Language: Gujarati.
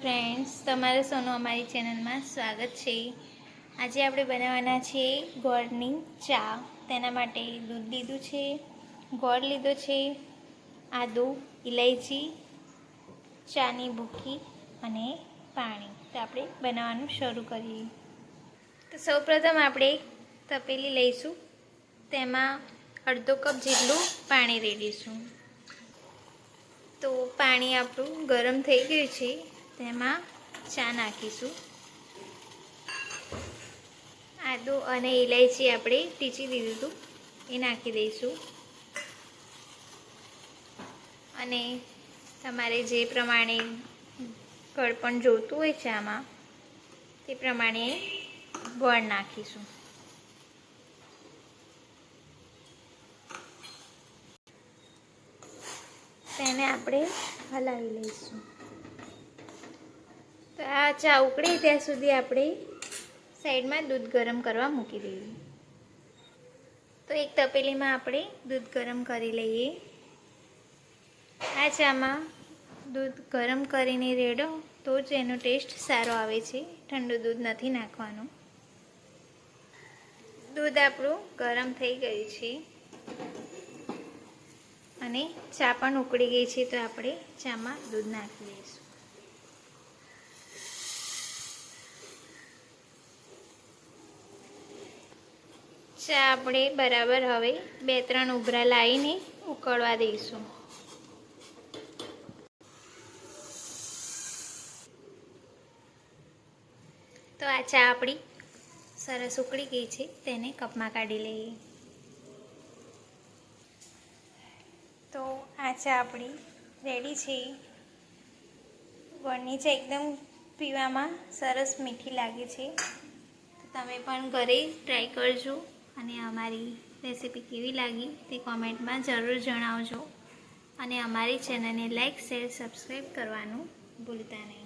ફ્રેન્ડ્સ, તમારે સૌનું અમારી ચેનલમાં સ્વાગત છે। આજે આપણે બનાવવાના છે ગોળની ચા। તેના માટે દૂધ લીધું છે, ગોળ લીધો છે, આદુ, ઇલાયચી, ચાની ભૂકી અને પાણી। તો આપણે બનાવવાનું શરૂ કરીએ। તો સૌપ્રથમ આપણે તપેલી લઈશું, તેમાં અડધો કપ જેટલું પાણી રેડીશું। તો પાણી આપણું ગરમ થઈ ગયું છે, તેમાં ચા નાખીશું। આદુ અને ઇલાયચી આપણે ટીચી દીધું હતું એ નાખી દઈશું। અને તમારે જે પ્રમાણે ગળપણ જોઈતું હોય ચામાં તે પ્રમાણે ગોળ નાખીશું। તેને આપણે હલાવી લઈશું। તો આ ચા ઉકળે ત્યાં સુધી આપણે સાઈડમાં દૂધ ગરમ કરવા મૂકી દઈએ। તો એક તપેલીમાં આપણે દૂધ ગરમ કરી લઈએ। આ ચામાં દૂધ ગરમ કરીને રેડો તો જ એનો ટેસ્ટ સારો આવે છે, ઠંડુ દૂધ નથી નાખવાનું। દૂધ આપણું ગરમ થઈ ગયું છે અને ચા પણ ઉકળી ગઈ છે, તો આપણે ચામાં દૂધ નાખી દઈશું। ચા આપણે બરાબર હવે 2-3 ઉભરા લાવીને ઉકળવા દઈશું। તો આ ચા આપણી સરસ ઉકળી ગઈ છે, તેને કપમાં કાઢી લઈએ। તો આ ચા આપણી રેડી છે। ગોળની ચા એકદમ પીવામાં સરસ મીઠી લાગે છે। તો તમે પણ ઘરે ટ્રાય કરજો અને અમારી રેસીપી કેવી લાગી તે કોમેન્ટમાં જરૂર જણાવજો। અને અમારી ચેનલને લાઈક, શેર, સબસ્ક્રાઈબ કરવાનું ભૂલતા નહીં।